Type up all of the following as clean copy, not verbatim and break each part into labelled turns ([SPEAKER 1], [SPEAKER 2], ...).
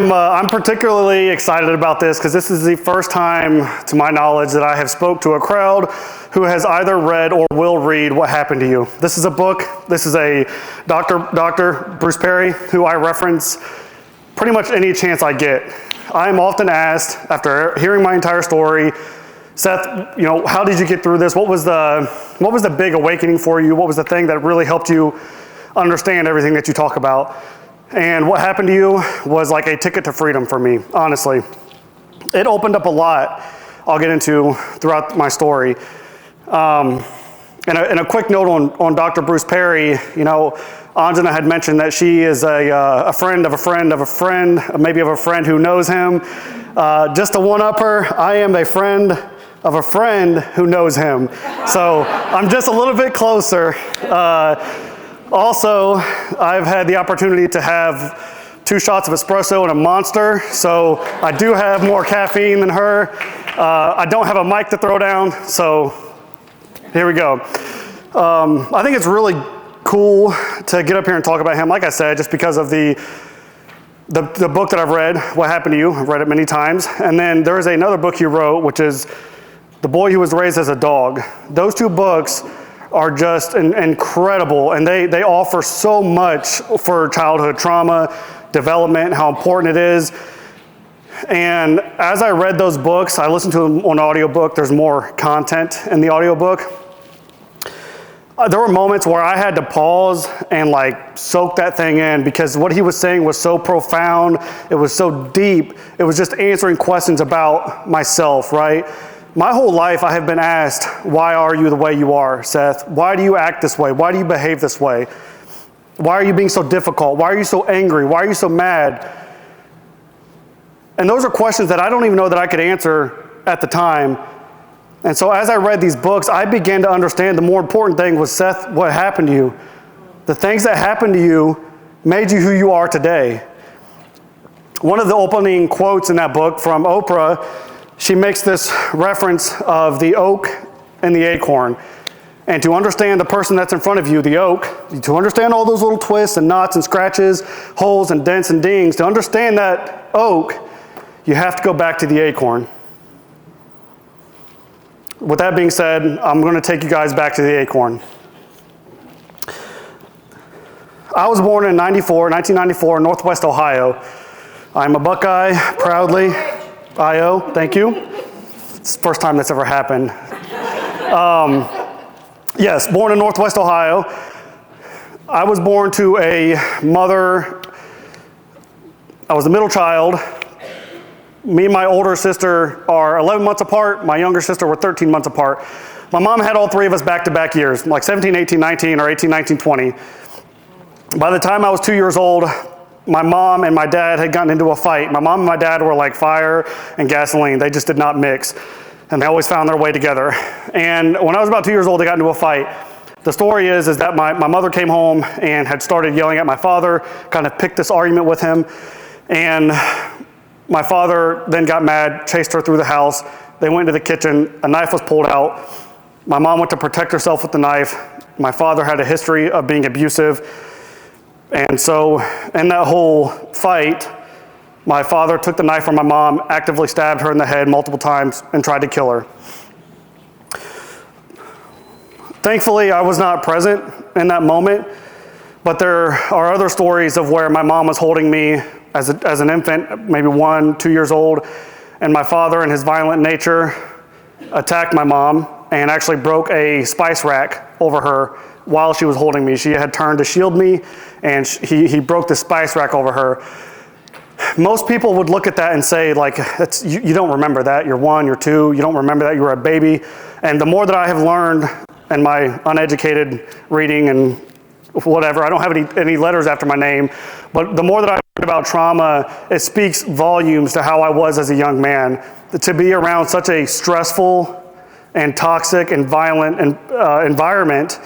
[SPEAKER 1] I'm particularly excited about this because this is the first time, to my knowledge, that I have spoke to a crowd who has either read or will read What Happened to You. This is a book. This is a Dr. Bruce Perry, who I reference pretty much any chance I get. I'm often asked, after hearing my entire story, Seth, how did you get through this? What was the big awakening for you? What was the thing that really helped you understand everything that you talk about? And What Happened to You was like a ticket to freedom for me, honestly. It opened up a lot I'll get into throughout my story. And a quick note on Dr. Bruce Perry, Anjana had mentioned that she is a friend of a friend of a friend, maybe of a friend who knows him. Just to one-up her, I am a friend of a friend who knows him. So I'm just a little bit closer. Also, I've had the opportunity to have 2 shots of espresso and a Monster, so I do have more caffeine than her. I don't have a mic to throw down, so here we go. I think it's really cool to get up here and talk about him, like I said, just because of the book that I've read, What Happened to You. I've read it many times. And then there is another book he wrote, which is The Boy Who Was Raised as a Dog. Those 2 books are just incredible, and they offer so much for childhood trauma, development, how important it is. And as I read those books, I listened to them on audiobook. There's more content in the audiobook. There were moments where I had to pause and soak that thing in, because what he was saying was so profound. It was so deep. It was just answering questions about myself, right? My whole life I have been asked, why are you the way you are, Seth? Why do you act this way? Why do you behave this way? Why are you being so difficult? Why are you so angry? Why are you so mad? And those are questions that I don't even know that I could answer at the time. And so as I read these books, I began to understand the more important thing was, Seth, what happened to you? The things that happened to you made you who you are today. One of the opening quotes in that book from Oprah, she makes this reference of the oak and the acorn. And to understand the person that's in front of you, the oak, to understand all those little twists and knots and scratches, holes and dents and dings, to understand that oak, you have to go back to the acorn. With that being said, I'm going to take you guys back to the acorn. I was born in 1994 in Northwest Ohio. I'm a Buckeye, proudly. IO, thank you. It's the first time that's ever happened. Yes, born in Northwest Ohio. I was born to a mother. I was the middle child. Me and my older sister are 11 months apart. My younger sister were 13 months apart. My mom had all 3 of us back-to-back years, like 17, 18, 19, or 18, 19, 20. By the time I was 2 years old, my mom and my dad had gotten into a fight. My mom and my dad were like fire and gasoline. They just did not mix. And they always found their way together. And when I was about 2 years old, they got into a fight. The story is that my mother came home and had started yelling at my father, kind of picked this argument with him. And my father then got mad, chased her through the house. They went into the kitchen. A knife was pulled out. My mom went to protect herself with the knife. My father had a history of being abusive. And so in that whole fight, my father took the knife from my mom, actively stabbed her in the head multiple times, and tried to kill her. Thankfully, I was not present in that moment, but there are other stories of where my mom was holding me as an infant, maybe 1, 2 years old, and my father, in his violent nature, attacked my mom and actually broke a spice rack over her while she was holding me. She had turned to shield me, and he broke the spice rack over her. Most people would look at that and say, you don't remember that. You're 1, you're 2, you don't remember that. You were a baby. And the more that I have learned in my uneducated reading and whatever, I don't have any letters after my name, but the more that I learned about trauma, it speaks volumes to how I was as a young man. To be around such a stressful and toxic and violent environment,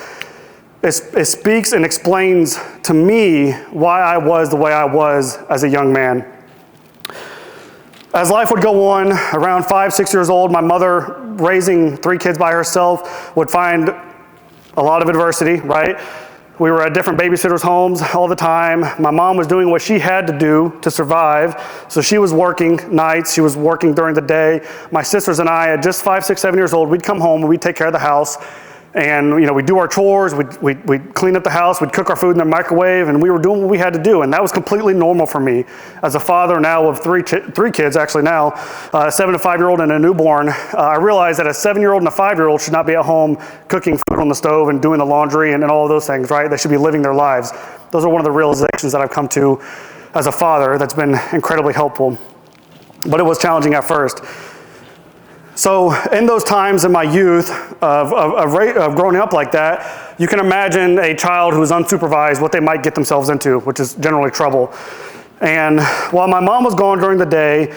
[SPEAKER 1] it speaks and explains to me why I was the way I was as a young man. As life would go on, around 5, 6 years old, my mother, raising 3 kids by herself, would find a lot of adversity, right? We were at different babysitters' homes all the time. My mom was doing what she had to do to survive. So she was working nights, she was working during the day. My sisters and I, at just 5, 6, 7 years old, we'd come home and we'd take care of the house. And we'd do our chores, we'd clean up the house, we'd cook our food in the microwave, and we were doing what we had to do. And that was completely normal for me. As a father now of three kids, actually now, a 7 to 5-year-old and a newborn, I realized that a 7-year-old and a 5-year-old should not be at home cooking food on the stove and doing the laundry and all of those things, right? They should be living their lives. Those are one of the realizations that I've come to as a father that's been incredibly helpful. But it was challenging at first. So in those times in my youth of growing up like that, you can imagine a child who's unsupervised, what they might get themselves into, which is generally trouble. And while my mom was gone during the day,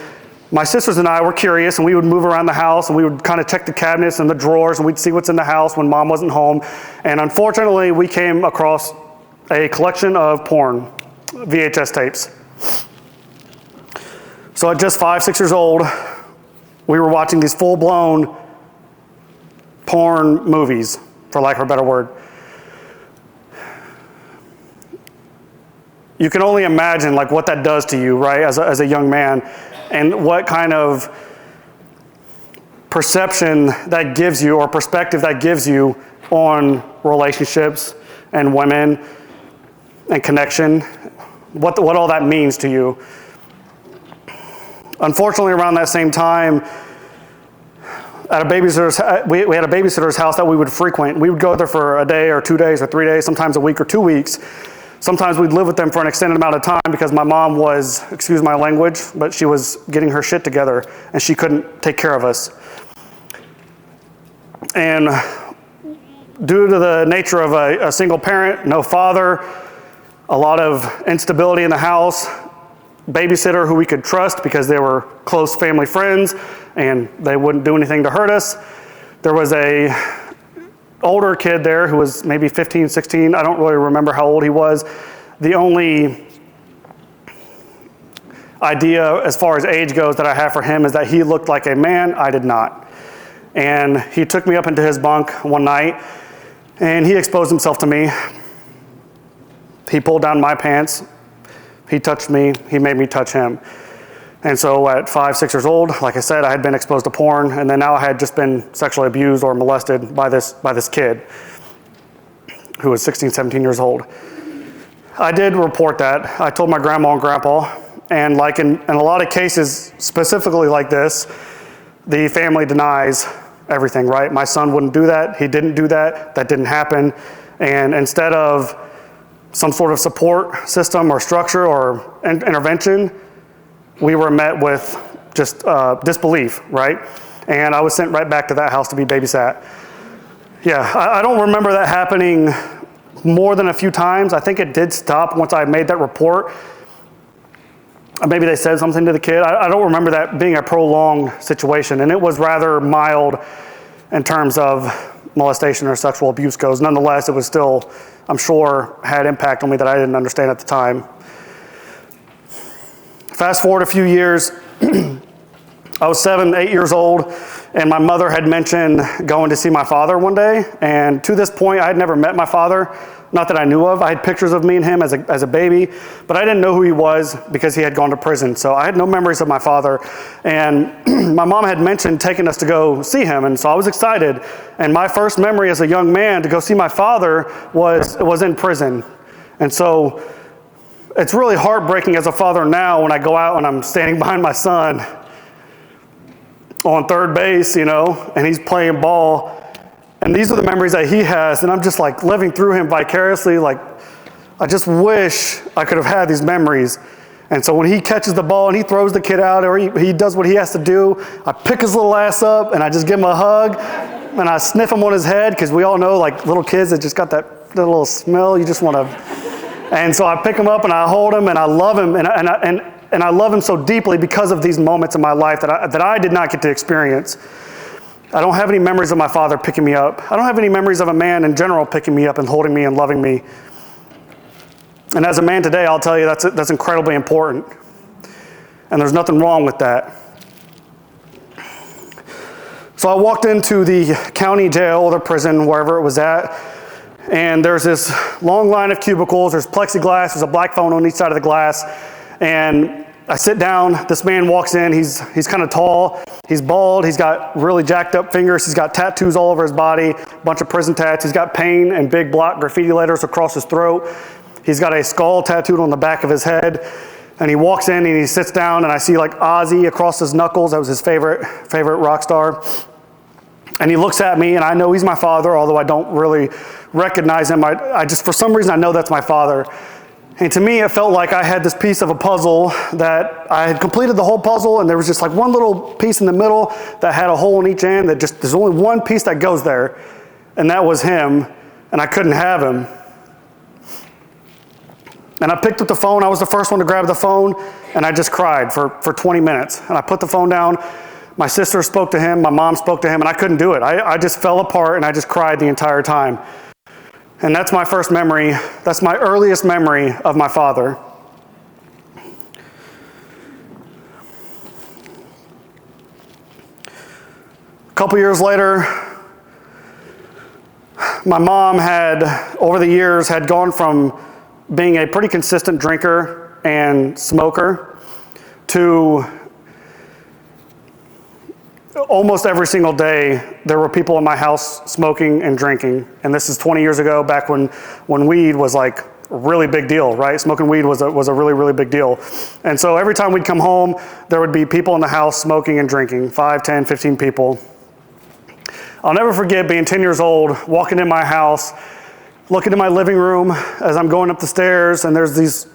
[SPEAKER 1] my sisters and I were curious, and we would move around the house, and we would kind of check the cabinets and the drawers, and we'd see what's in the house when mom wasn't home. And unfortunately, we came across a collection of porn, VHS tapes. So at just 5, 6 years old, we were watching these full-blown porn movies, for lack of a better word. You can only imagine like what that does to you, right, as a young man, and what kind of perception that gives you, or perspective that gives you on relationships and women and connection, what all that means to you. Unfortunately, around that same time, at a babysitter's, we had a babysitter's house that we would frequent. We would go there for a day or 2 days or 3 days, sometimes a week or 2 weeks. Sometimes we'd live with them for an extended amount of time because my mom was, excuse my language, but she was getting her shit together and she couldn't take care of us. And due to the nature of a single parent, no father, a lot of instability in the house, babysitter who we could trust because they were close family friends and they wouldn't do anything to hurt us. There was a older kid there who was maybe 15, 16. I don't really remember how old he was. The only idea as far as age goes that I have for him is that he looked like a man. I did not. And he took me up into his bunk one night and he exposed himself to me. He pulled down my pants. He touched me, he made me touch him. And so at 5, 6 years old, like I said, I had been exposed to porn, and then now I had just been sexually abused or molested by this kid who was 16, 17 years old. I did report that. I told my grandma and grandpa, and like in a lot of cases, specifically like this, the family denies everything, right? My son wouldn't do that, he didn't do that, that didn't happen. And instead of some sort of support system or structure or intervention, we were met with just disbelief, right? And I was sent right back to that house to be babysat. Yeah, I don't remember that happening more than a few times. I think it did stop once I made that report. Maybe they said something to the kid. I don't remember that being a prolonged situation, and it was rather mild in terms of molestation or sexual abuse goes. Nonetheless, it was still, I'm sure, had impact on me that I didn't understand at the time. Fast forward a few years, I was 7, 8 years old, and my mother had mentioned going to see my father one day, and to this point, I had never met my father, not that I knew of. I had pictures of me and him as a baby, but I didn't know who he was because he had gone to prison, so I had no memories of my father, and my mom had mentioned taking us to go see him, and so I was excited, and my first memory as a young man to go see my father was in prison, and so it's really heartbreaking as a father now when I go out and I'm standing behind my son on third base, and he's playing ball. And these are the memories that he has, and I'm just like living through him vicariously. Like, I just wish I could have had these memories. And so when he catches the ball and he throws the kid out, or he does what he has to do, I pick his little ass up and I just give him a hug and I sniff him on his head, because we all know, like, little kids that just got that little smell, you just want to. And so I pick him up and I hold him and I love him, and I love him so deeply because of these moments in my life that I did not get to experience. I don't have any memories of my father picking me up. I don't have any memories of a man in general picking me up and holding me and loving me. And as a man today, I'll tell you that's incredibly important. And there's nothing wrong with that. So I walked into the county jail or the prison, wherever it was at, And there's this long line of cubicles. There's plexiglass. There's a black phone on each side of the glass. And I sit down. This man walks in. He's kind of tall. He's bald. He's got really jacked up fingers. He's got tattoos all over his body, a bunch of prison tats. He's got pain and big block graffiti letters across his throat. He's got a skull tattooed on the back of his head. And he walks in and he sits down, and I see like Ozzy across his knuckles. That was his favorite rock star. And he looks at me, and I know he's my father, although I don't really recognize him. I just, for some reason, I know that's my father. And to me, it felt like I had this piece of a puzzle that I had completed the whole puzzle, and there was just like one little piece in the middle that had a hole in each end that just, there's only one piece that goes there, and that was him, and I couldn't have him. And I picked up the phone. I was the first one to grab the phone, and I just cried for 20 minutes. And I put the phone down. My sister spoke to him. My mom spoke to him, and I couldn't do it. I just fell apart, and I just cried the entire time. And that's my first memory. That's my earliest memory of my father. A couple years later, my mom had, over the years, had gone from being a pretty consistent drinker and smoker to almost every single day there were people in my house smoking and drinking. And this is 20 years ago, back when weed was like a really big deal, right? Smoking weed was a really, really big deal. And so every time we'd come home, there would be people in the house smoking and drinking, 5, 10, 15 people. I'll never forget being 10 years old, walking in my house, looking in my living room as I'm going up the stairs, and there's these,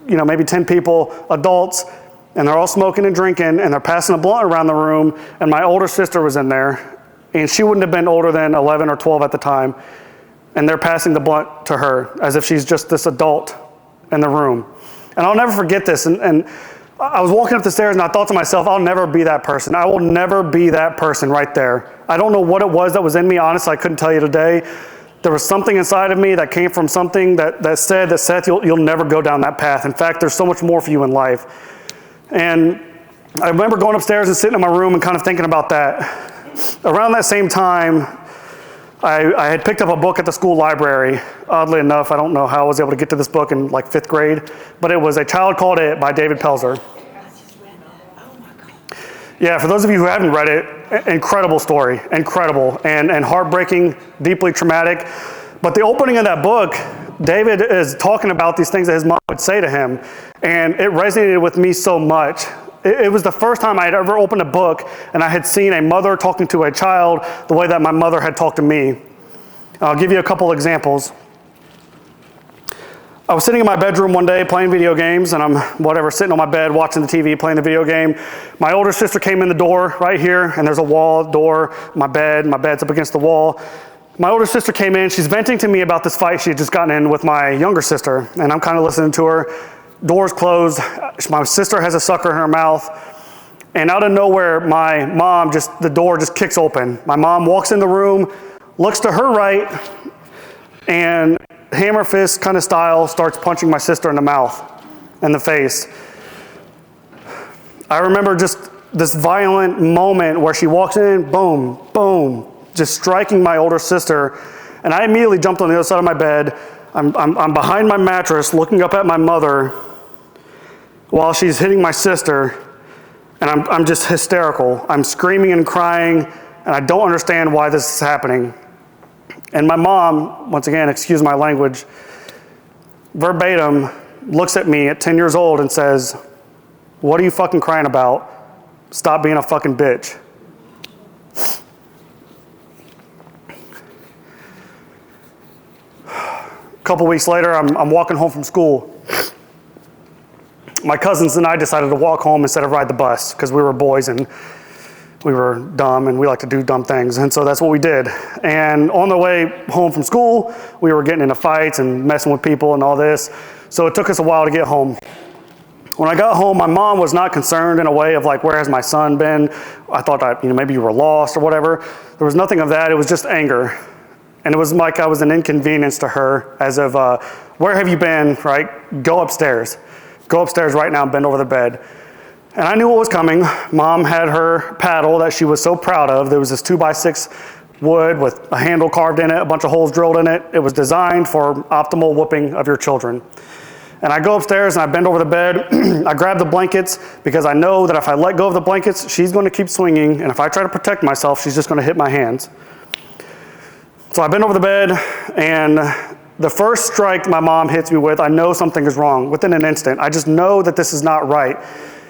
[SPEAKER 1] maybe 10 people, adults, and they're all smoking and drinking, and they're passing a blunt around the room, and my older sister was in there, and she wouldn't have been older than 11 or 12 at the time, and they're passing the blunt to her as if she's just this adult in the room. And I'll never forget this, and I was walking up the stairs, and I thought to myself, I'll never be that person. I will never be that person right there. I don't know what it was that was in me. Honestly, I couldn't tell you today. There was something inside of me that came from something that said that, Seth, you'll never go down that path. In fact, there's so much more for you in life. And I remember going upstairs and sitting in my room and kind of thinking about that. Around that same time, I had picked up a book at the school library. Oddly enough, I don't know how I was able to get to this book in like 5th grade, but it was A Child Called It by David Pelzer. Yeah, for those of you who haven't read it, incredible story, incredible, and heartbreaking, deeply traumatic. But the opening of that book, David is talking about these things that his mom would say to him, and it resonated with me so much. It was the first time I had ever opened a book and I had seen a mother talking to a child the way that my mother had talked to me. I'll give you a couple examples. I was sitting in my bedroom one day playing video games, and I'm sitting on my bed watching the TV, playing the video game. My older sister came in the door right here, and there's a wall, door, my bed's up against the wall. My older sister came in, she's venting to me about this fight she had just gotten in with my younger sister, and I'm kind of listening to her. Door's closed, my sister has a sucker in her mouth, and out of nowhere, my mom the door just kicks open. My mom walks in the room, looks to her right, and hammer fist kind of style starts punching my sister in the mouth and the face. I remember just this violent moment where she walks in, boom, boom, just striking my older sister, and I immediately jumped on the other side of my bed. I'm behind my mattress looking up at my mother while she's hitting my sister, and I'm just hysterical. I'm screaming and crying, and I don't understand why this is happening. And my mom, once again, excuse my language, verbatim looks at me at 10 years old and says, "What are you fucking crying about? Stop being a fucking bitch." A couple weeks later, I'm walking home from school. My cousins and I decided to walk home instead of ride the bus because we were boys and we were dumb and we like to do dumb things. And so that's what we did. And on the way home from school, we were getting into fights and messing with people and all this. So it took us a while to get home. When I got home, my mom was not concerned in a way of like, where has my son been? I thought that, maybe you were lost or whatever. There was nothing of that. It was just anger. And it was like I was an inconvenience to her, as of, where have you been, right? Go upstairs. Go upstairs right now and bend over the bed. And I knew what was coming. Mom had her paddle that she was so proud of. There was this 2x6 wood with a handle carved in it, a bunch of holes drilled in it. It was designed for optimal whooping of your children. And I go upstairs and I bend over the bed. I grab the blankets because I know that if I let go of the blankets, she's going to keep swinging. And if I try to protect myself, she's just going to hit my hands. So I bend over the bed, and the first strike my mom hits me with, I know something is wrong within an instant. I just know that this is not right.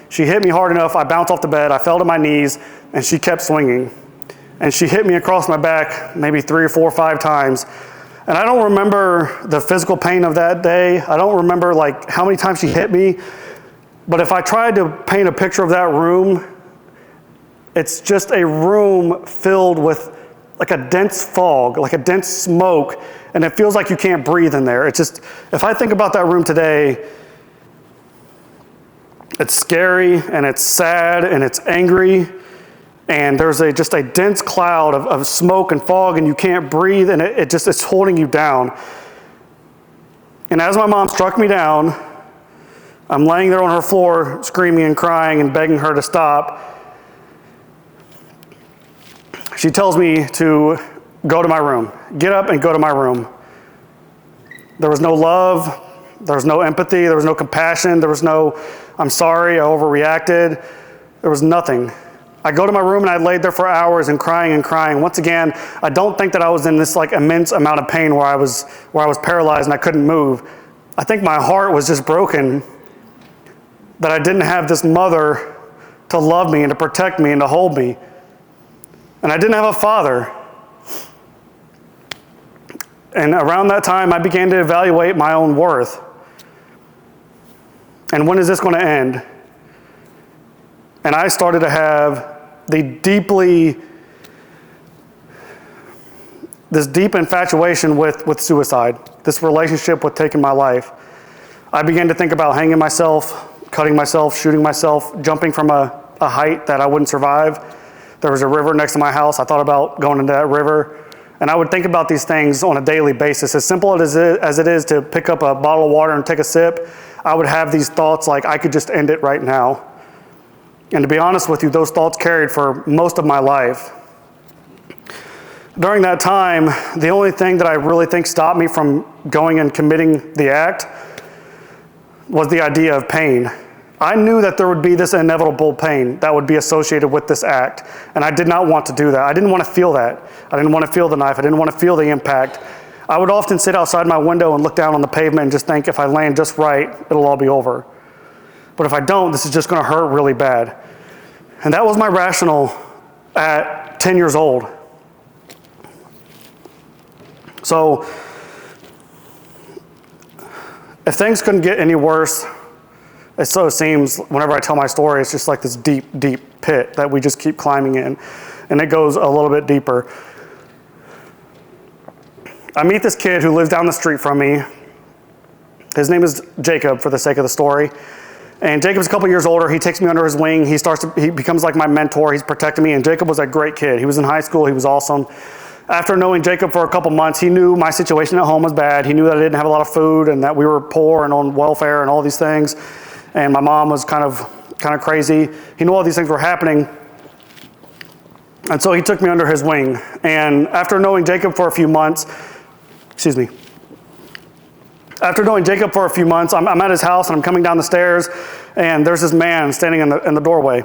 [SPEAKER 1] She hit me hard enough. I bounced off the bed. I fell to my knees, and she kept swinging. And she hit me across my back maybe 3 or 4 or 5 times. And I don't remember the physical pain of that day. I don't remember like how many times she hit me. But if I tried to paint a picture of that room, it's just a room filled with like a dense fog, like a dense smoke, and it feels like you can't breathe in there. It's just, if I think about that room today, it's scary and it's sad and it's angry. And there's just a dense cloud of smoke and fog, and you can't breathe, and it's holding you down. And as my mom struck me down, I'm laying there on her floor, screaming and crying and begging her to stop. She tells me to go to my room. Get up and go to my room. There was no love. There was no empathy. There was no compassion. There was no, I'm sorry, I overreacted. There was nothing. I go to my room and I laid there for hours and crying and crying. Once again, I don't think that I was in this like immense amount of pain where I was paralyzed and I couldn't move. I think my heart was just broken that I didn't have this mother to love me and to protect me and to hold me. And I didn't have a father. And around that time, I began to evaluate my own worth. And when is this going to end? And I started to have this deep infatuation with suicide, this relationship with taking my life. I began to think about hanging myself, cutting myself, shooting myself, jumping from a height that I wouldn't survive. There was a river next to my house. I thought about going into that river. And I would think about these things on a daily basis. As simple as it is to pick up a bottle of water and take a sip, I would have these thoughts like I could just end it right now. And to be honest with you, those thoughts carried for most of my life. During that time, the only thing that I really think stopped me from going and committing the act was the idea of pain. I knew that there would be this inevitable pain that would be associated with this act, and I did not want to do that. I didn't want to feel that. I didn't want to feel the knife. I didn't want to feel the impact. I would often sit outside my window and look down on the pavement and just think, if I land just right, it'll all be over. But if I don't, this is just going to hurt really bad. And that was my rationale at 10 years old. So if things couldn't get any worse, it so seems whenever I tell my story, it's just like this deep, deep pit that we just keep climbing in. And it goes a little bit deeper. I meet this kid who lives down the street from me. His name is Jacob, for the sake of the story. And Jacob's a couple years older. He takes me under his wing. He becomes like my mentor. He's protecting me. And Jacob was a great kid. He was in high school. He was awesome. After knowing Jacob for a couple months, he knew my situation at home was bad. He knew that I didn't have a lot of food and that we were poor and on welfare and all these things. And my mom was kind of crazy. He knew all these things were happening. And so he took me under his wing. And after knowing Jacob for a few months, After knowing Jacob for a few months, I'm at his house and I'm coming down the stairs, and there's this man standing in the doorway.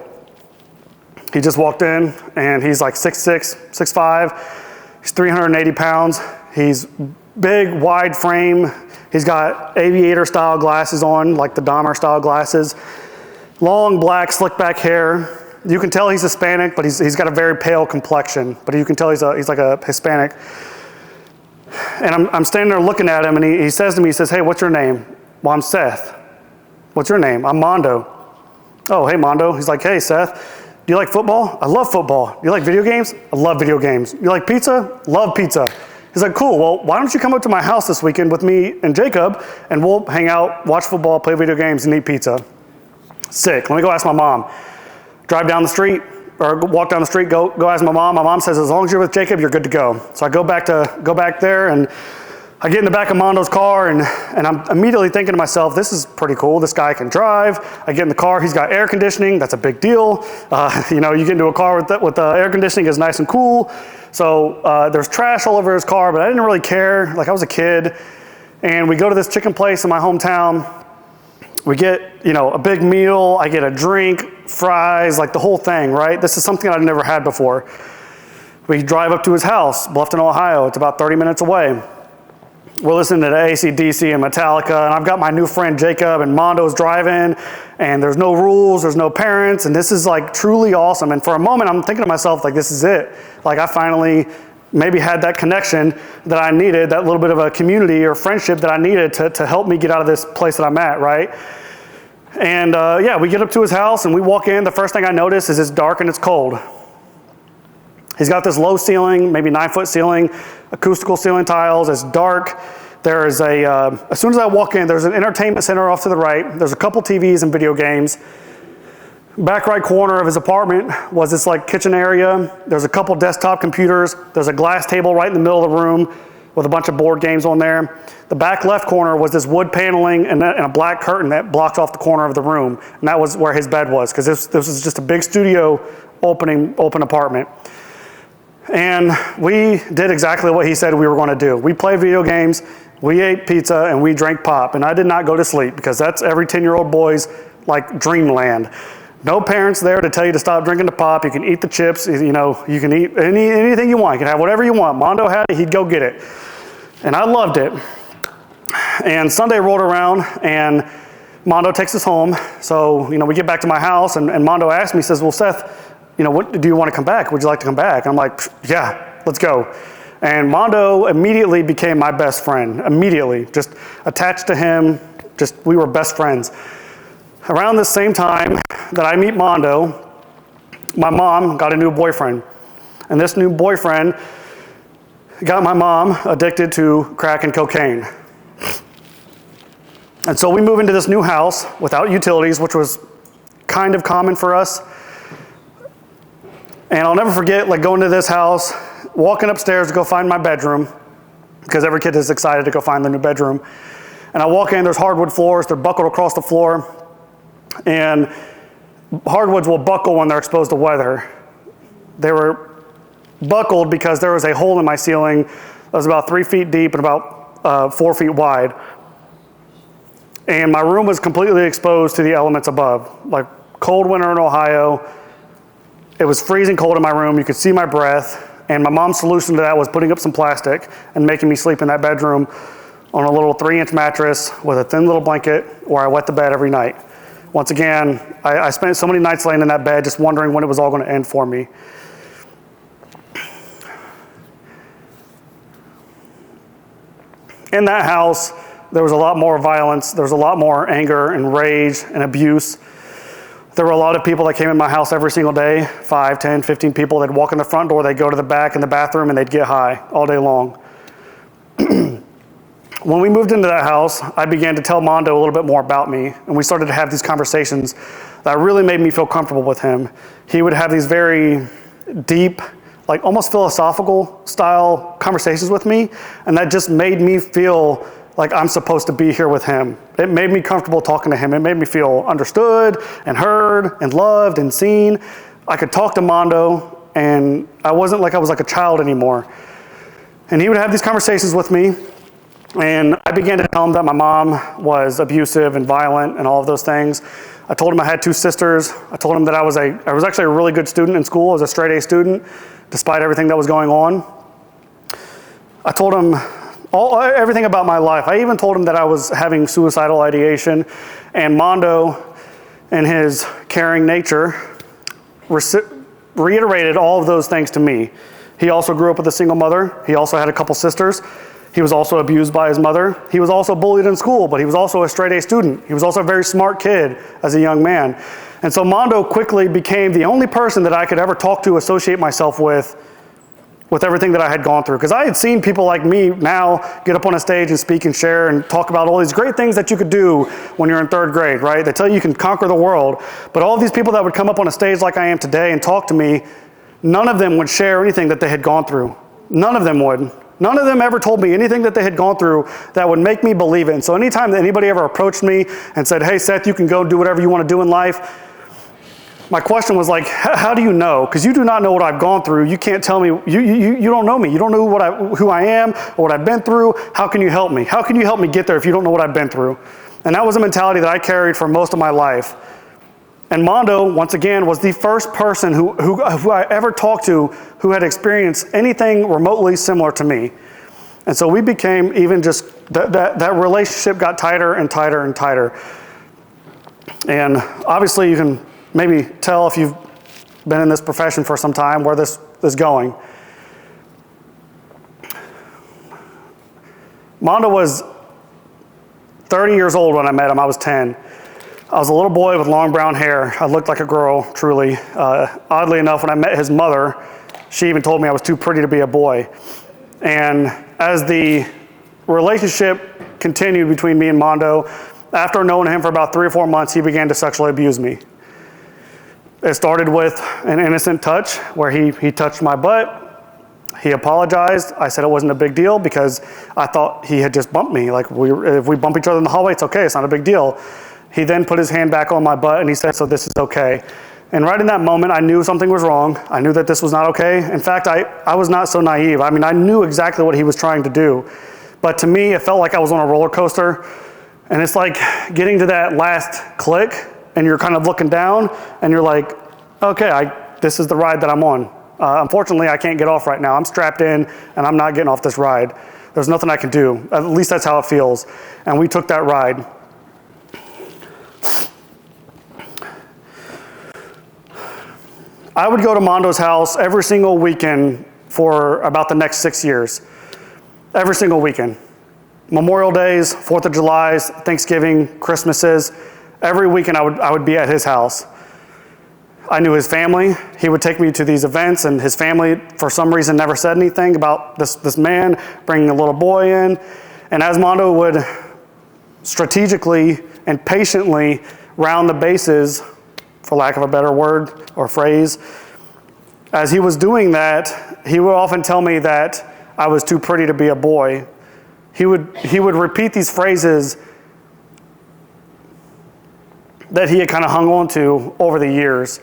[SPEAKER 1] He just walked in, and he's like 6'6", 6'5". He's 380 pounds. He's big, wide frame. He's got aviator-style glasses on, like the Dahmer-style glasses. Long, black, slick-back hair. You can tell he's Hispanic, but he's got a very pale complexion. But you can tell he's like a Hispanic. And I'm standing there looking at him, and he says to me, he says, "Hey, what's your name?" "Well, I'm Seth." "What's your name?" "I'm Mondo." "Oh, hey, Mondo." He's like, "Hey, Seth, do you like football?" "I love football." "Do you like video games?" "I love video games." "You like pizza?" "Love pizza." He's like, "Cool, well, why don't you come up to my house this weekend with me and Jacob, and we'll hang out, watch football, play video games, and eat pizza." Sick. Let me go ask my mom. Drive down the street, or walk down the street, go ask my mom. My mom says, as long as you're with Jacob, you're good to go. So I go back there, and I get in the back of Mondo's car and I'm immediately thinking to myself, this is pretty cool. This guy can drive. I get in the car, he's got air conditioning. That's a big deal. You know, you get into a car with air conditioning, it's nice and cool. So there's trash all over his car, but I didn't really care. Like, I was a kid. And we go to this chicken place in my hometown. We get, you know, a big meal. I get a drink, fries, like the whole thing, right? This is something I've never had before. We drive up to his house, Bluffton, Ohio. It's about 30 minutes away. We're listening to AC/DC and Metallica, and I've got my new friend Jacob, and Mondo's driving, and there's no rules, there's no parents, and this is like truly awesome. And for a moment, I'm thinking to myself, like, this is it. Like, I finally maybe had that connection that I needed, that little bit of a community or friendship that I needed to help me get out of this place that I'm at, right? And yeah, we get up to his house, and we walk in. The first thing I notice is it's dark and it's cold. He's got this low ceiling, maybe 9-foot ceiling, acoustical ceiling tiles. It's dark. There is as soon as I walk in, there's an entertainment center off to the right. There's a couple TVs and video games. Back right corner of his apartment was this like kitchen area. There's a couple desktop computers. There's a glass table right in the middle of the room with a bunch of board games on there. The back left corner was this wood paneling and a black curtain that blocked off the corner of the room. And that was where his bed was, because this was just a big studio open apartment. And we did exactly what he said we were going to do. We played video games, we ate pizza, and we drank pop. And I did not go to sleep, because that's every 10-year-old boy's like dreamland. No parents there to tell you to stop drinking the pop. You can eat the chips. You know, you can eat anything you want. You can have whatever you want. Mondo had it, he'd go get it. And I loved it. And Sunday rolled around, and Mondo takes us home. So, you know, we get back to my house, and Mondo asked me, he says, well, Seth, you know, do you want to come back? Would you like to come back? And I'm like, yeah, let's go. And Mondo immediately became my best friend, immediately, just attached to him, we were best friends. Around the same time that I meet Mondo, my mom got a new boyfriend. And this new boyfriend got my mom addicted to crack and cocaine. And so we move into this new house without utilities, which was kind of common for us. And I'll never forget, like, going to this house, walking upstairs to go find my bedroom, because every kid is excited to go find the new bedroom. And I walk in, there's hardwood floors, they're buckled across the floor. And hardwoods will buckle when they're exposed to weather. They were buckled because there was a hole in my ceiling that was about 3 feet deep and about 4 feet wide. And my room was completely exposed to the elements above. Like, cold winter in Ohio. It was freezing cold in my room. You could see my breath. And my mom's solution to that was putting up some plastic and making me sleep in that bedroom on a little 3-inch mattress with a thin little blanket where I wet the bed every night. Once again, I spent so many nights laying in that bed just wondering when it was all going to end for me. In that house, there was a lot more violence. There was a lot more anger and rage and abuse. There were a lot of people that came in my house every single day, 5, 10, 15 people. They'd walk in the front door, they'd go to the back in the bathroom, and they'd get high all day long. When we moved into that house, I began to tell Mondo a little bit more about me, and we started to have these conversations that really made me feel comfortable with him. He would have these very deep, like almost philosophical style conversations with me, and that just made me feel like I'm supposed to be here with him. It made me comfortable talking to him. It made me feel understood and heard and loved and seen. I could talk to Mondo, and I wasn't like I was like a child anymore. And he would have these conversations with me, and I began to tell him that my mom was abusive and violent and all of those things. I told him I had 2 sisters. I told him that I was actually a really good student in school. I was a straight A student, despite everything that was going on. I told him everything about my life. I even told him that I was having suicidal ideation, and Mondo, in his caring nature, reiterated all of those things to me. He also grew up with a single mother. He also had a couple sisters. He was also abused by his mother. He was also bullied in school, but he was also a straight A student. He was also a very smart kid as a young man. And so Mondo quickly became the only person that I could ever talk to, associate myself with everything that I had gone through. Because I had seen people like me now get up on a stage and speak and share and talk about all these great things that you could do when you're in 3rd grade, right? They tell you can conquer the world. But all of these people that would come up on a stage like I am today and talk to me, none of them would share anything that they had gone through. None of them would. None of them ever told me anything that they had gone through that would make me believe it. And so anytime that anybody ever approached me and said, hey, Seth, you can go do whatever you want to do in life, my question was like, how do you know? Because you do not know what I've gone through. You can't tell me, you don't know me. You don't know who I am or what I've been through. How can you help me? How can you help me get there if you don't know what I've been through? And that was a mentality that I carried for most of my life. And Mondo, once again, was the first person who I ever talked to who had experienced anything remotely similar to me. And so we became even just, that relationship got tighter and tighter and tighter. And obviously you can maybe tell if you've been in this profession for some time where this is going. Mondo was 30 years old when I met him. I was 10. I was a little boy with long brown hair. I looked like a girl, truly. Oddly enough, when I met his mother, she even told me I was too pretty to be a boy. And as the relationship continued between me and Mondo, after knowing him for about 3 or 4 months, he began to sexually abuse me. It started with an innocent touch where he touched my butt. He apologized. I said it wasn't a big deal because I thought he had just bumped me. Like if we bump each other in the hallway, it's okay, it's not a big deal. He then put his hand back on my butt and he said, so this is okay. And right in that moment, I knew something was wrong. I knew that this was not okay. In fact, I was not so naive. I mean, I knew exactly what he was trying to do. But to me, it felt like I was on a roller coaster. And it's like getting to that last click and you're kind of looking down and you're like, okay, this is the ride that I'm on. Unfortunately, I can't get off right now. I'm strapped in and I'm not getting off this ride. There's nothing I can do. At least that's how it feels. And we took that ride. I would go to Mondo's house every single weekend for about the next 6 years. Every single weekend. Memorial Days, 4th of July's, Thanksgiving, Christmases. Every weekend I would be at his house. I knew his family. He would take me to these events and his family, for some reason, never said anything about this man bringing a little boy in. And as Mondo would strategically and patiently round the bases, for lack of a better word or phrase, as he was doing that, he would often tell me that I was too pretty to be a boy. He would repeat these phrases that he had kind of hung on to over the years.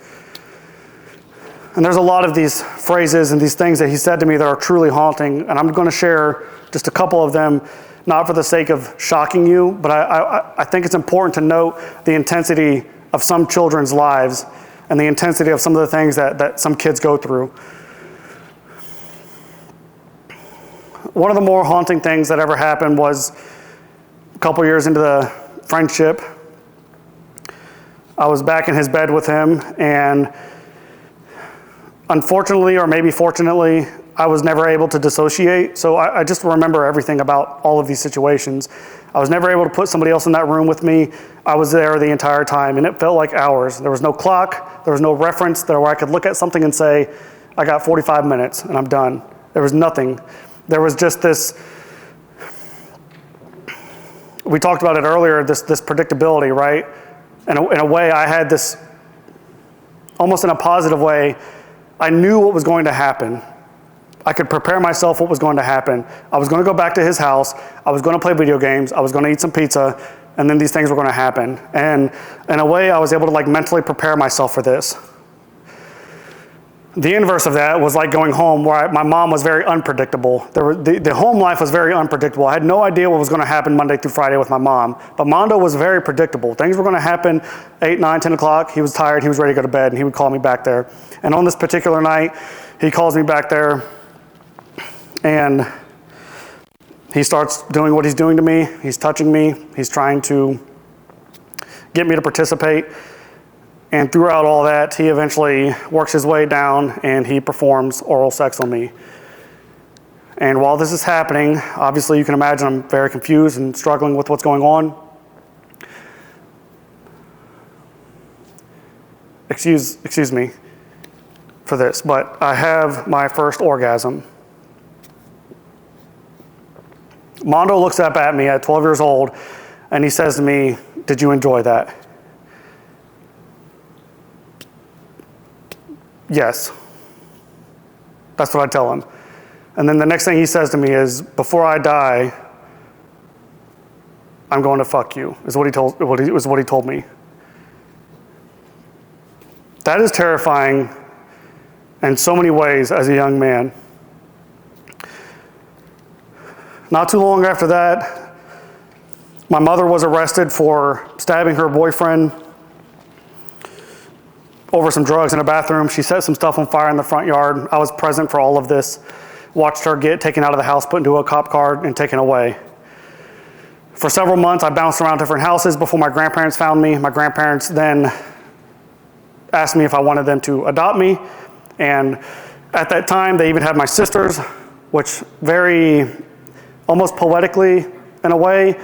[SPEAKER 1] And there's a lot of these phrases and these things that he said to me that are truly haunting, and I'm going to share just a couple of them, not for the sake of shocking you, but I think it's important to note the intensity of some children's lives and the intensity of some of the things that some kids go through. One of the more haunting things that ever happened was a couple years into the friendship. I was back in his bed with him, and unfortunately, or maybe fortunately, I was never able to dissociate, so I just remember everything about all of these situations. I was never able to put somebody else in that room with me. I was there the entire time, and it felt like hours. There was no clock, there was no reference there where I could look at something and say, I got 45 minutes and I'm done. There was nothing. There was just this, we talked about it earlier, this predictability, right? In a way, I had this, almost in a positive way, I knew what was going to happen. I could prepare myself what was going to happen. I was going to go back to his house. I was going to play video games. I was going to eat some pizza. And then these things were going to happen. And in a way, I was able to mentally prepare myself for this. The inverse of that was like going home where my mom was very unpredictable. The home life was very unpredictable. I had no idea what was going to happen Monday through Friday with my mom. But Mondo was very predictable. Things were going to happen 8, 9, 10 o'clock. He was tired. He was ready to go to bed. And he would call me back there. And on this particular night, he calls me back there. And he starts doing what he's doing to me. He's touching me. He's trying to get me to participate. And throughout all that, he eventually works his way down and he performs oral sex on me. And while this is happening, obviously you can imagine I'm very confused and struggling with what's going on. Excuse me for this, but I have my first orgasm. Mondo looks up at me at 12 years old and he says to me, "Did you enjoy that?" Yes. That's what I tell him. And then the next thing he says to me is, before I die, I'm going to fuck you, is what he told me. That is terrifying in so many ways as a young man. Not too long after that, my mother was arrested for stabbing her boyfriend over some drugs in a bathroom. She set some stuff on fire in the front yard. I was present for all of this. Watched her get taken out of the house, put into a cop car, and taken away. For several months, I bounced around different houses before my grandparents found me. My grandparents then asked me if I wanted them to adopt me. And at that time, they even had my sisters, which very, almost poetically in a way,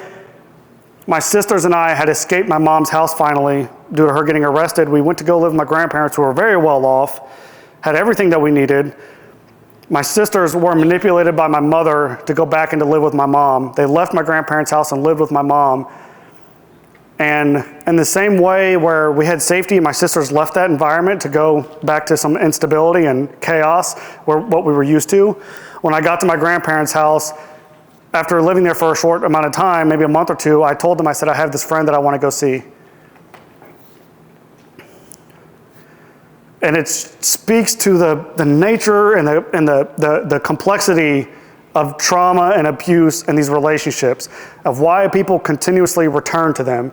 [SPEAKER 1] my sisters and I had escaped my mom's house finally due to her getting arrested. We went to go live with my grandparents, who were very well off, had everything that we needed. My sisters were manipulated by my mother to go back and to live with my mom. They left my grandparents' house and lived with my mom. And in the same way where we had safety, my sisters left that environment to go back to some instability and chaos, what we were used to. When I got to my grandparents' house, after living there for a short amount of time, maybe a month or two, I told them, I said, I have this friend that I want to go see. And it speaks to the nature and the complexity of trauma and abuse in these relationships, of why people continuously return to them.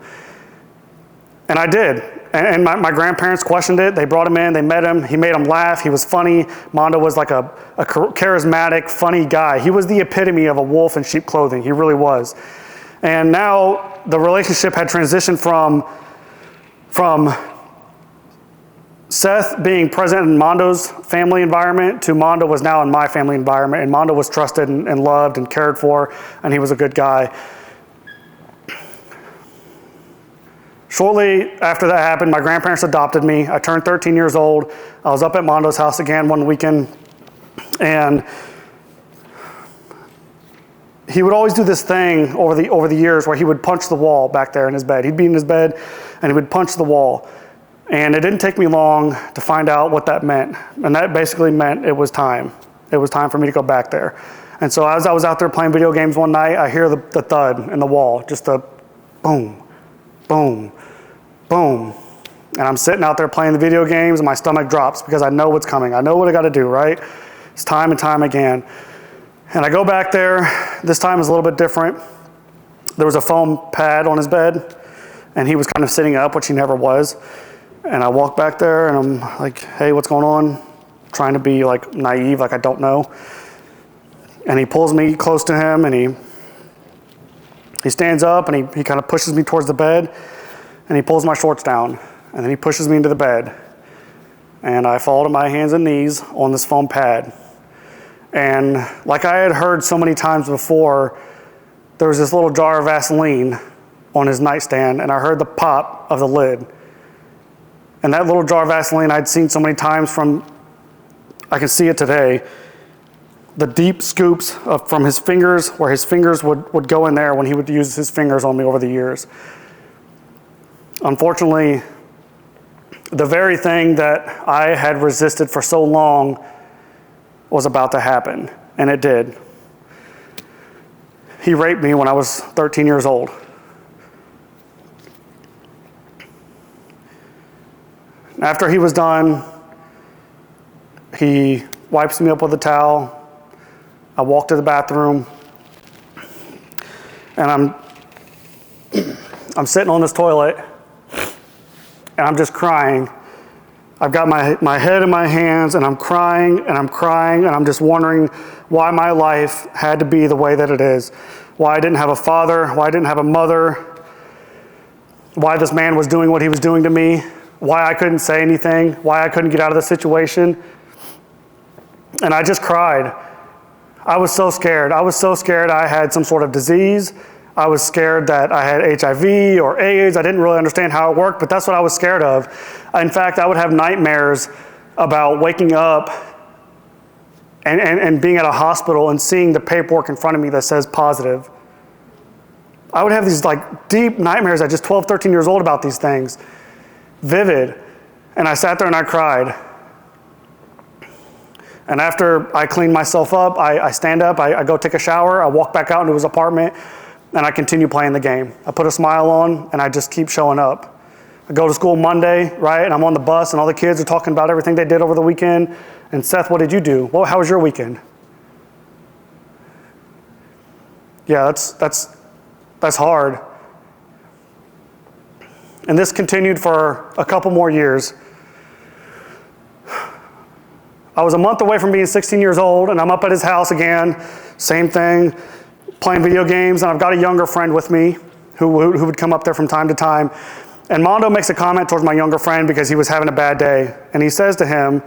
[SPEAKER 1] And I did. And my grandparents questioned it. They brought him in, they met him, he made them laugh, he was funny. Mondo was like a charismatic, funny guy. He was the epitome of a wolf in sheep clothing, he really was. And now the relationship had transitioned from Seth being present in Mondo's family environment to Mondo was now in my family environment, and Mondo was trusted and loved and cared for, and he was a good guy. Shortly after that happened, my grandparents adopted me. I turned 13 years old. I was up at Mondo's house again one weekend, and he would always do this thing over the years where he would punch the wall back there in his bed. He'd be in his bed, and he would punch the wall. And it didn't take me long to find out what that meant. And that basically meant it was time. It was time for me to go back there. And so as I was out there playing video games one night, I hear the thud in the wall, just a boom, boom, boom. And I'm sitting out there playing the video games and my stomach drops because I know what's coming. I know what I got to do, right? It's time and time again. And I go back there. This time is a little bit different. There was a foam pad on his bed and he was kind of sitting up, which he never was. And I walk back there and I'm like, hey, what's going on? Trying to be like naive, like I don't know. And he pulls me close to him and he stands up and he kind of pushes me towards the bed and he pulls my shorts down and then he pushes me into the bed. And I fall to my hands and knees on this foam pad. And like I had heard so many times before, there was this little jar of Vaseline on his nightstand and I heard the pop of the lid. And that little jar of Vaseline I'd seen so many times I can see it today, the deep scoops from his fingers, where his fingers would go in there when he would use his fingers on me over the years. Unfortunately, the very thing that I had resisted for so long was about to happen, and it did. He raped me when I was 13 years old. After he was done, he wipes me up with a towel. I walk to the bathroom, and I'm sitting on this toilet, and I'm just crying. I've got my head in my hands, and I'm crying, and I'm crying, and I'm just wondering why my life had to be the way that it is. Why I didn't have a father, why I didn't have a mother, why this man was doing what he was doing to me, why I couldn't say anything, why I couldn't get out of the situation. And I just cried. I was so scared. I was so scared I had some sort of disease. I was scared that I had HIV or AIDS. I didn't really understand how it worked, but that's what I was scared of. In fact, I would have nightmares about waking up and being at a hospital and seeing the paperwork in front of me that says positive. I would have these like deep nightmares at just 12, 13 years old about these things. Vivid. And I sat there and I cried. And after I clean myself up, I stand up, I go take a shower, I walk back out into his apartment, and I continue playing the game. I put a smile on, and I just keep showing up. I go to school Monday, right, and I'm on the bus, and all the kids are talking about everything they did over the weekend. And Seth, what did you do? Well, how was your weekend? Yeah, that's hard. And this continued for a couple more years. I was a month away from being 16 years old, and I'm up at his house again, same thing, playing video games, and I've got a younger friend with me who would come up there from time to time. And Mondo makes a comment towards my younger friend because he was having a bad day. And he says to him,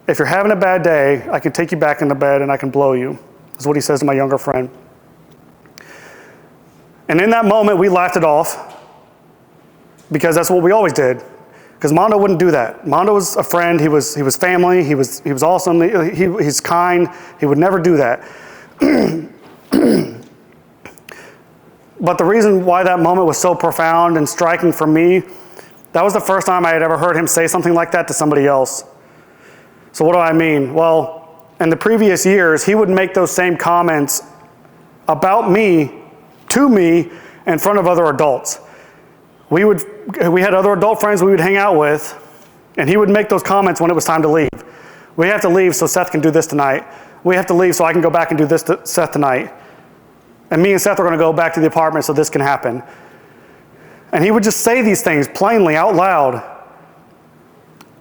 [SPEAKER 1] if you're having a bad day, I can take you back in the bed and I can blow you. That's what he says to my younger friend. And in that moment, we laughed it off because that's what we always did. Because Mondo wouldn't do that. Mondo was a friend. He was family. He was awesome. He's kind. He would never do that. But the reason why that moment was so profound and striking for me, that was the first time I had ever heard him say something like that to somebody else. So what do I mean? Well, in the previous years, he would make those same comments about me, to me, in front of other adults. We had other adult friends we would hang out with, and he would make those comments when it was time to leave. We have to leave so Seth can do this tonight. We have to leave so I can go back and do this to Seth tonight. And me and Seth are going to go back to the apartment so this can happen. And he would just say these things plainly, out loud.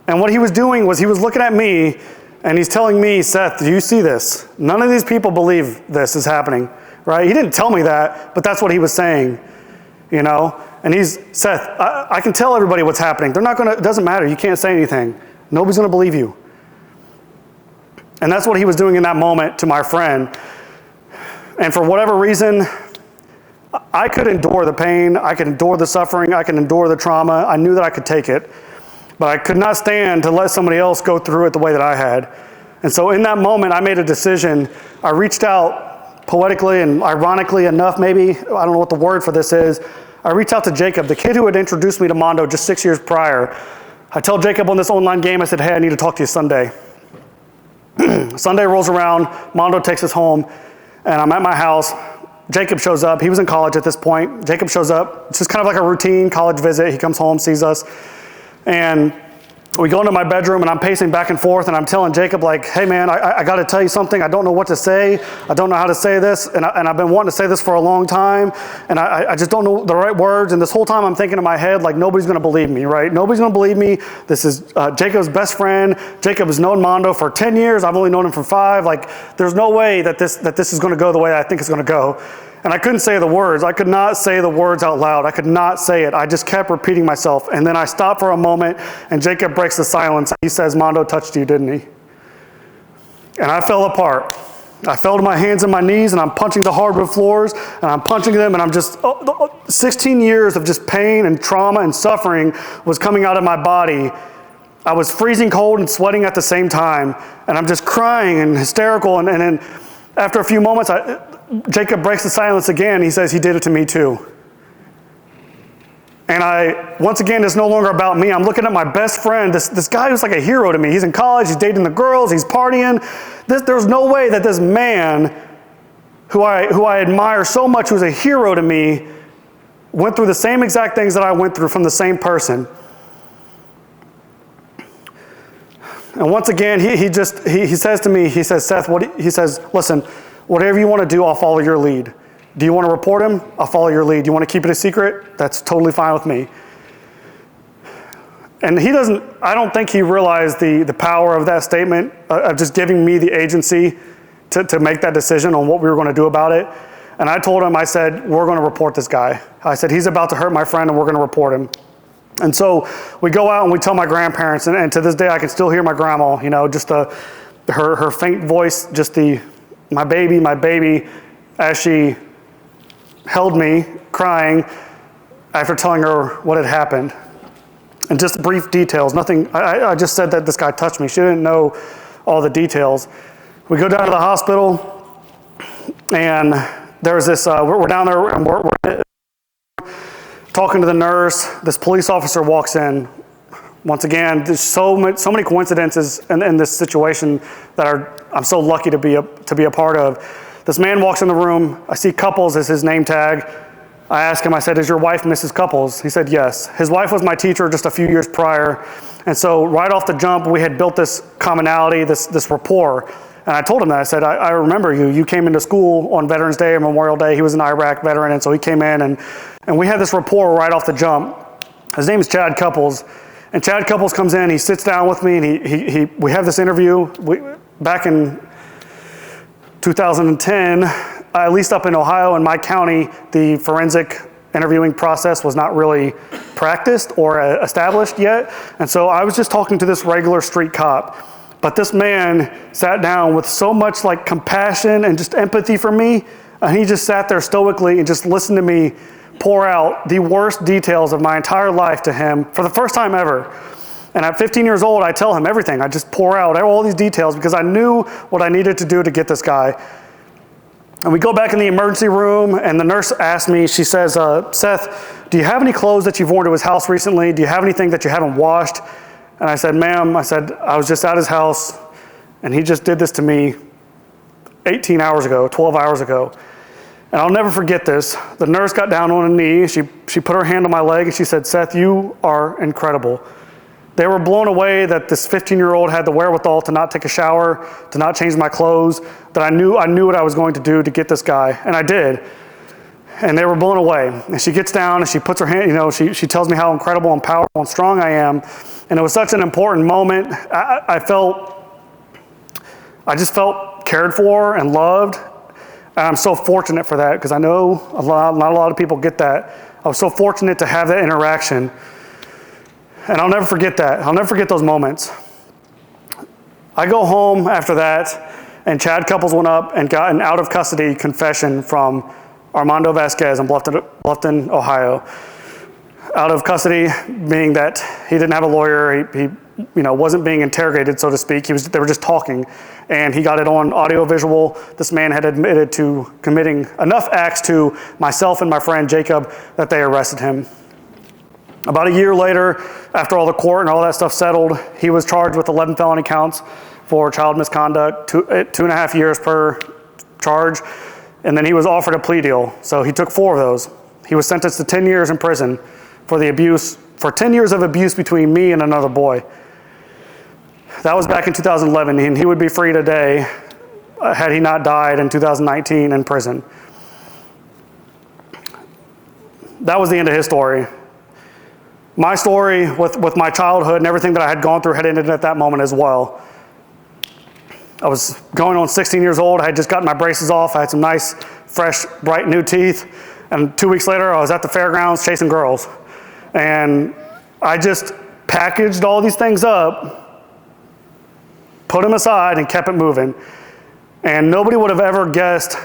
[SPEAKER 1] And what he was doing was he was looking at me, and he's telling me, Seth, do you see this? None of these people believe this is happening, right? He didn't tell me that, but that's what he was saying, you know? And Seth, I can tell everybody what's happening. It doesn't matter. You can't say anything. Nobody's going to believe you. And that's what he was doing in that moment to my friend. And for whatever reason, I could endure the pain. I could endure the suffering. I could endure the trauma. I knew that I could take it. But I could not stand to let somebody else go through it the way that I had. And so in that moment, I made a decision. I reached out poetically and ironically enough, maybe, I don't know what the word for this is. I reached out to Jacob, the kid who had introduced me to Mondo just 6 years prior. I tell Jacob on this online game, I said, hey, I need to talk to you Sunday. Sunday rolls around, Mondo takes us home, and I'm at my house. Jacob shows up. He was in college at this point. Jacob shows up. It's just kind of like a routine college visit. He comes home, sees us, and we go into my bedroom, and I'm pacing back and forth, and I'm telling Jacob, like, hey, man, I got to tell you something. I don't know what to say. I don't know how to say this, and I've been wanting to say this for a long time, and I just don't know the right words, and this whole time I'm thinking in my head, like, nobody's going to believe me, right? Nobody's going to believe me. This is Jacob's best friend. Jacob has known Mondo for 10 years. I've only known him for 5. Like, there's no way that this is going to go the way I think it's going to go. And I couldn't say the words. I could not say the words out loud. I could not say it. I just kept repeating myself. And then I stopped for a moment, and Jacob breaks the silence. He says, Mondo touched you, didn't he? And I fell apart. I fell to my hands and my knees, and I'm punching the hardwood floors, and I'm punching them, and I'm just, 16 years of just pain and trauma and suffering was coming out of my body. I was freezing cold and sweating at the same time, and I'm just crying and hysterical, and then after a few moments, Jacob breaks the silence again. He says, he did it to me too. And once again, it's no longer about me. I'm looking at my best friend, this guy who's like a hero to me. He's in college, he's dating the girls, he's partying. There's no way that this man who I admire so much, who's a hero to me, went through the same exact things that I went through from the same person. And once again, he says to me, he says, Seth, he says, listen, whatever you want to do, I'll follow your lead. Do you want to report him? I'll follow your lead. Do you want to keep it a secret? That's totally fine with me. And I don't think he realized the power of that statement, of just giving me the agency to make that decision on what we were going to do about it. And I told him, I said, we're going to report this guy. I said, he's about to hurt my friend and we're going to report him. And so we go out and we tell my grandparents, and to this day I can still hear my grandma, you know, just her faint voice, just my baby, as she held me crying after telling her what had happened. And just brief details, nothing, I just said that this guy touched me. She didn't know all the details. We go down to the hospital, and there's this, we're down there, and we're talking to the nurse. This police officer walks in, Once again, there's so many coincidences in this situation that I'm so lucky to be a part of. This man walks in the room. I see Couples as his name tag. I asked him, I said, "Is your wife Mrs. Couples?" He said, "Yes." His wife was my teacher just a few years prior. And so right off the jump, we had built this commonality, this rapport. And I told him that. I said, I remember you. You came into school on Veterans Day or Memorial Day. He was an Iraq veteran, and so he came in, and we had this rapport right off the jump. His name is Chad Couples. And Chad Couples comes in, he sits down with me, and we have this interview. Back in 2010, at least up in Ohio, in my county, the forensic interviewing process was not really practiced or established yet. And so I was just talking to this regular street cop. But this man sat down with so much like compassion and just empathy for me. And he just sat there stoically and just listened to me pour out the worst details of my entire life to him for the first time ever. And at 15 years old, I tell him everything. I just pour out all these details because I knew what I needed to do to get this guy. And we go back in the emergency room, and the nurse asked me, she says, "Seth, do you have any clothes that you've worn to his house recently? Do you have anything that you haven't washed?" And I said, "Ma'am," I said, "I was just at his house, and he just did this to me 18 hours ago, 12 hours ago." And I'll never forget this. The nurse got down on a knee. She put her hand on my leg, and she said, "Seth, you are incredible." They were blown away that this 15-year-old had the wherewithal to not take a shower, to not change my clothes, that I knew what I was going to do to get this guy, and I did. And they were blown away. And she gets down and she puts her hand, she tells me how incredible and powerful and strong I am. And it was such an important moment. I just felt cared for and loved. And I'm so fortunate for that because I know not a lot of people get that. I was so fortunate to have that interaction. And I'll never forget that. I'll never forget those moments. I go home after that, and Chad Couples went up and got an out of custody confession from Armando Vasquez in Bluffton, Ohio. Out of custody, meaning that he didn't have a lawyer. He wasn't being interrogated, so to speak. They were just talking, and he got it on audio visual. This man had admitted to committing enough acts to myself and my friend Jacob that they arrested him. About a year later, after all the court and all that stuff settled, he was charged with 11 felony counts for child misconduct, 2.5 years per charge, and then he was offered a plea deal. So he took 4 of those. He was sentenced to 10 years in prison for 10 years of abuse between me and another boy. That was back in 2011, and he would be free today had he not died in 2019 in prison. That was the end of his story. My story with my childhood and everything that I had gone through had ended at that moment as well. I was going on 16 years old. I had just gotten my braces off. I had some nice, fresh, bright new teeth. And 2 weeks later, I was at the fairgrounds chasing girls. And I just packaged all these things up, put them aside, and kept it moving. And nobody would have ever guessed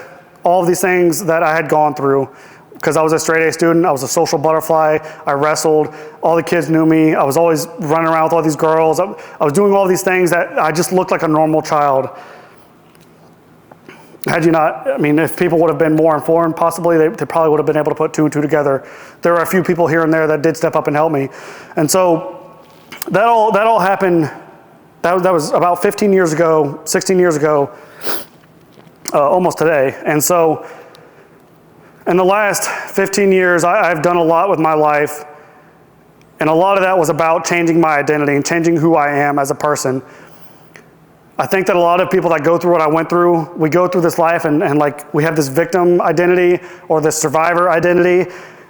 [SPEAKER 1] all of these things that I had gone through. Because I was a straight A student, I was a social butterfly, I wrestled, all the kids knew me, I was always running around with all these girls, I was doing all these things that I just looked like a normal child. If people would have been more informed, possibly, they probably would have been able to put 2 and 2 together. There were a few people here and there that did step up and help me. And so that all happened, that was about 15 years ago, 16 years ago, almost today. And so in the last 15 years, I've done a lot with my life, and a lot of that was about changing my identity and changing who I am as a person. I think that a lot of people that go through what I went through, we go through this life and like we have this victim identity or this survivor identity.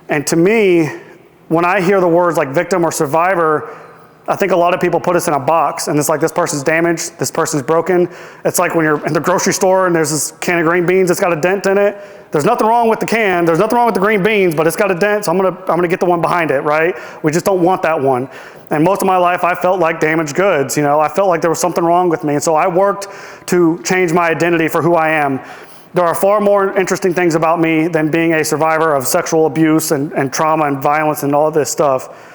[SPEAKER 1] And to me, when I hear the words like victim or survivor, I think a lot of people put us in a box, and it's like this person's damaged, this person's broken. It's like when you're in the grocery store and there's this can of green beans that's got a dent in it. There's nothing wrong with the can, there's nothing wrong with the green beans, but it's got a dent, so I'm gonna get the one behind it, right? We just don't want that one. And most of my life, I felt like damaged goods. I felt like there was something wrong with me, and so I worked to change my identity for who I am. There are far more interesting things about me than being a survivor of sexual abuse and trauma and violence and all this stuff.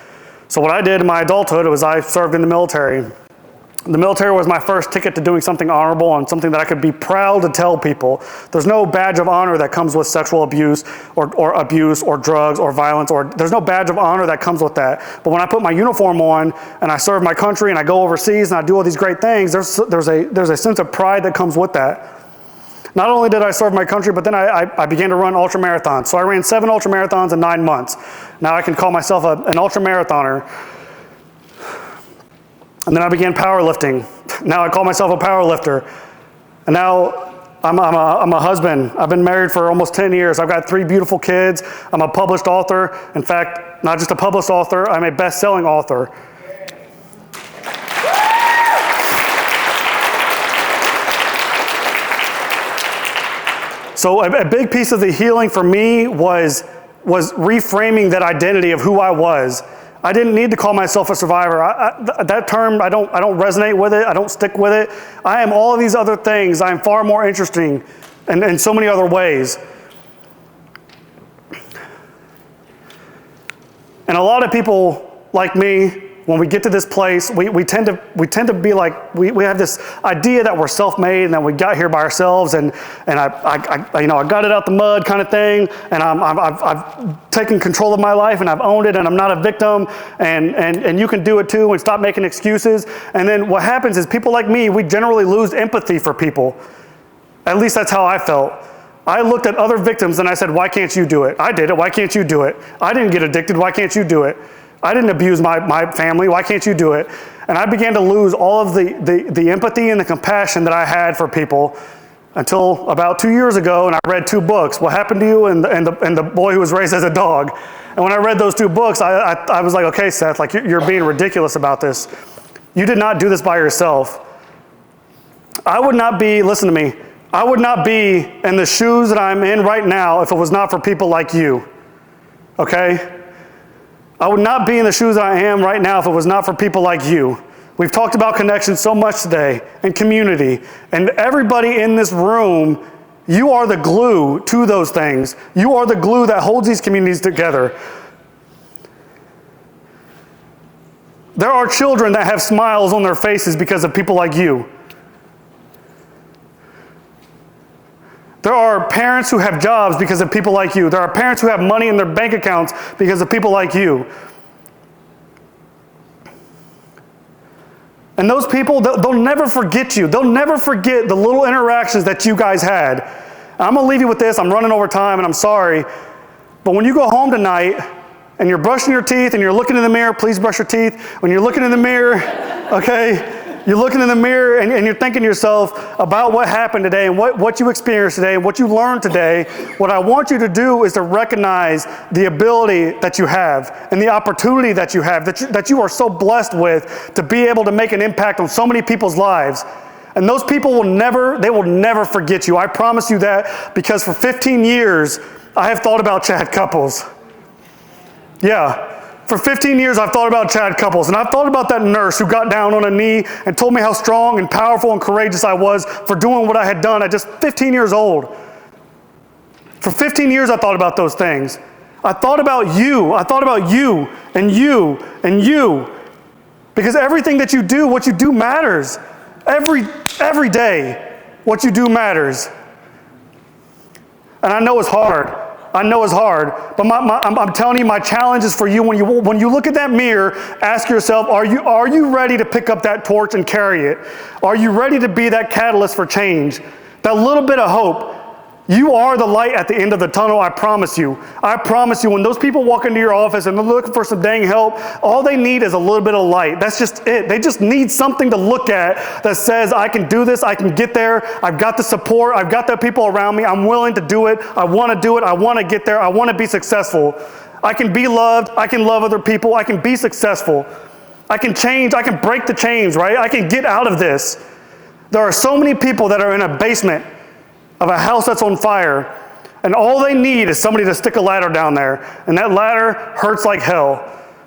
[SPEAKER 1] So what I did in my adulthood was I served in the military. The military was my first ticket to doing something honorable and something that I could be proud to tell people. There's no badge of honor that comes with sexual abuse or abuse or drugs or violence, or there's no badge of honor that comes with that. But when I put my uniform on and I serve my country and I go overseas and I do all these great things, there's a sense of pride that comes with that. Not only did I serve my country, but then I began to run ultra marathons. So I ran 7 ultra marathons in 9 months. Now I can call myself an ultra marathoner. And then I began powerlifting. Now I call myself a power lifter. And now I'm a husband. I've been married for almost 10 years. I've got 3 beautiful kids. I'm a published author. In fact, not just a published author, I'm a best-selling author. So a big piece of the healing for me was reframing that identity of who I was. I didn't need to call myself a survivor. That term, I don't resonate with it. I don't stick with it. I am all of these other things. I am far more interesting in so many other ways. And a lot of people like me, when we get to this place, we tend to be like, we have this idea that we're self-made and that we got here by ourselves, and I got it out the mud kind of thing, and I've taken control of my life and I've owned it, and I'm not a victim, and you can do it too, and stop making excuses. And then what happens is people like me, we generally lose empathy for people. At least that's how I felt. I looked at other victims and I said, why can't you do it? I did it, why can't you do it? I didn't get addicted, why can't you do it? I didn't abuse my family, why can't you do it? And I began to lose all of the empathy and the compassion that I had for people until about 2 years ago, and I read 2 books, What Happened to You and the Boy Who Was Raised as a Dog. And when I read those 2 books, I was like, okay, Seth, like you're being ridiculous about this. You did not do this by yourself. I would not be, listen to me, I would not be in the shoes that I'm in right now if it was not for people like you, okay? I would not be in the shoes that I am right now if it was not for people like you. We've talked about connection so much today, and community. And everybody in this room, you are the glue to those things. You are the glue that holds these communities together. There are children that have smiles on their faces because of people like you. There are parents who have jobs because of people like you. There are parents who have money in their bank accounts because of people like you. And those people, they'll never forget you. They'll never forget the little interactions that you guys had. I'm going to leave you with this. I'm running over time, and I'm sorry. But when you go home tonight and you're brushing your teeth and you're looking in the mirror, please brush your teeth. When you're looking in the mirror, okay, you're looking in the mirror and you're thinking to yourself about what happened today and what you experienced today and what you learned today. What I want you to do is to recognize the ability that you have and the opportunity that you have, that you are so blessed with to be able to make an impact on so many people's lives. And those people will never forget you. I promise you that, because for 15 years, I have thought about Chad Couples. Yeah. For 15 years, I've thought about Chad Couples, and I've thought about that nurse who got down on a knee and told me how strong and powerful and courageous I was for doing what I had done at just 15 years old. For 15 years, I thought about those things. I thought about you. I thought about you and you and you. Because everything that you do, what you do matters. Every day, what you do matters. And I know it's hard. I know it's hard, but I'm telling you, my challenge is for you. When you look at that mirror, ask yourself, are you ready to pick up that torch and carry it? Are you ready to be that catalyst for change? That little bit of hope. You are the light at the end of the tunnel, I promise you. I promise you, when those people walk into your office and they're looking for some dang help, all they need is a little bit of light. That's just it. They just need something to look at that says, I can do this, I can get there, I've got the support, I've got the people around me, I'm willing to do it, I want to do it, I want to get there, I want to be successful. I can be loved, I can love other people, I can be successful. I can change, I can break the chains, right? I can get out of this. There are so many people that are in a basement of a house that's on fire, and all they need is somebody to stick a ladder down there, and that ladder hurts like hell.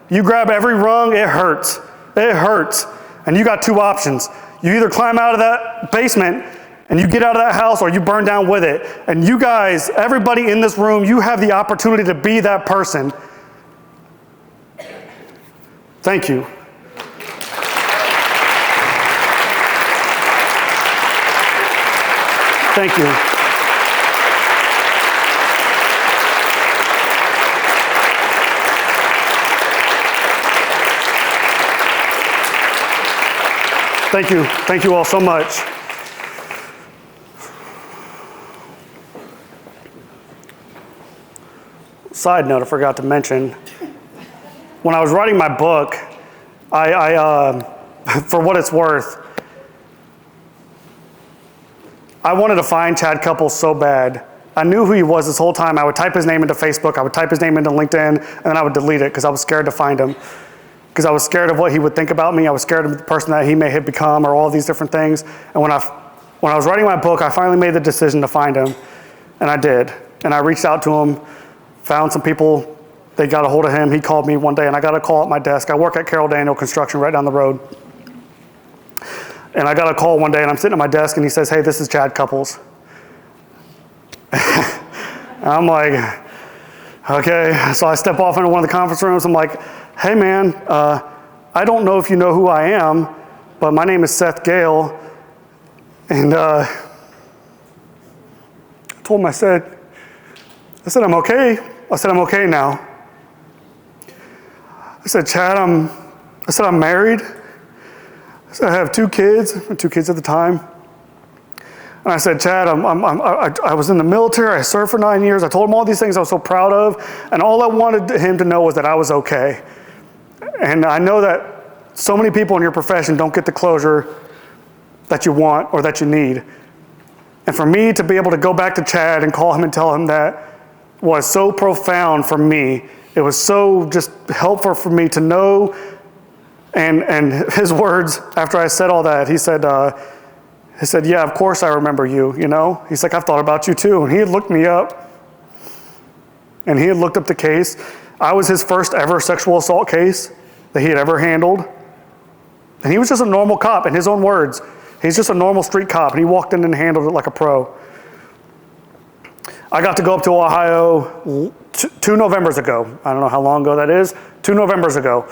[SPEAKER 1] You grab every rung, it hurts. It hurts. And you got 2 options. You either climb out of that basement and you get out of that house, or you burn down with it. And you guys, everybody in this room, you have the opportunity to be that person. Thank you. Thank you. Thank you. Thank you all so much. Side note, I forgot to mention, when I was writing my book, I for what it's worth, I wanted to find Chad Couples so bad. I knew who he was this whole time. I would type his name into Facebook, I would type his name into LinkedIn, and then I would delete it because I was scared to find him. Because I was scared of what he would think about me. I was scared of the person that he may have become or all these different things. And when I was writing my book, I finally made the decision to find him, and I did. And I reached out to him, found some people, they got a hold of him. He called me one day, and I got a call at my desk. I work at Carroll Daniel Construction right down the road. And I got a call one day, and I'm sitting at my desk, and he says, "Hey, this is Chad Couples." And I'm like, okay. So I step off into one of the conference rooms. I'm like, "Hey, man, I don't know if you know who I am, but my name is Seth Gehle." And I told him, I said, "I'm okay." I said, "I'm okay now." I said, "Chad, I'm married." I said, "I have 2 kids at the time." And I said, "Chad, I was in the military. I served for 9 years. I told him all these things I was so proud of. And all I wanted him to know was that I was okay. And I know that so many people in your profession don't get the closure that you want or that you need. And for me to be able to go back to Chad and call him and tell him that was so profound for me. It was so just helpful for me to know." And his words after I said all that, he said, "Yeah, of course I remember you, you know?" He's like, "I've thought about you too." And he had looked me up, and he had looked up the case. I was his first ever sexual assault case that he had ever handled. And he was just a normal cop, in his own words. He's just a normal street cop, and he walked in and handled it like a pro. I got to go up to Ohio 2 Novembers ago. I don't know how long ago that is. 2 Novembers ago.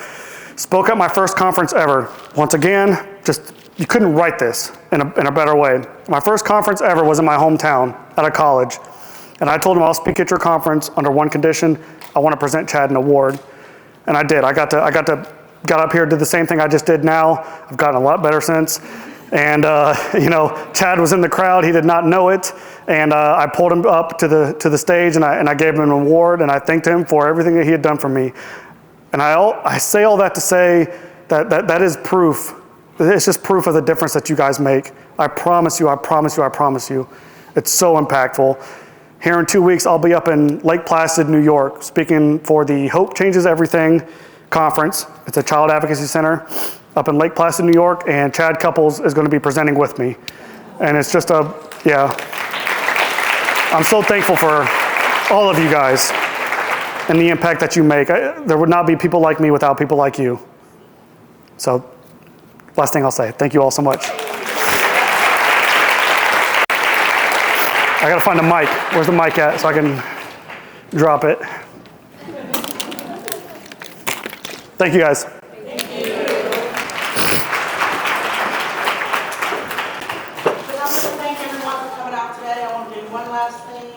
[SPEAKER 1] Spoke at my first conference ever. Once again, just, you couldn't write this in a better way. My first conference ever was in my hometown at a college. And I told him, "I'll speak at your conference under one condition. I want to present Chad an award." And I did. I got up here, did the same thing I just did now. I've gotten a lot better since. And Chad was in the crowd. He did not know it. And I pulled him up to the stage, and I gave him an award, and I thanked him for everything that he had done for me. And I say all that to say that is proof. It's just proof of the difference that you guys make. I promise you, I promise you, I promise you. It's so impactful. Here in 2 weeks, I'll be up in Lake Placid, New York, speaking for the Hope Changes Everything conference. It's a child advocacy center up in Lake Placid, New York, and Chad Couples is going to be presenting with me. And it's just yeah. I'm so thankful for all of you guys and the impact that you make. There would not be people like me without people like you. So, last thing I'll say, thank you all so much. I gotta find a mic. Where's the mic at so I can drop it? Thank you guys.
[SPEAKER 2] Thank you. We want to thank everyone for coming out today.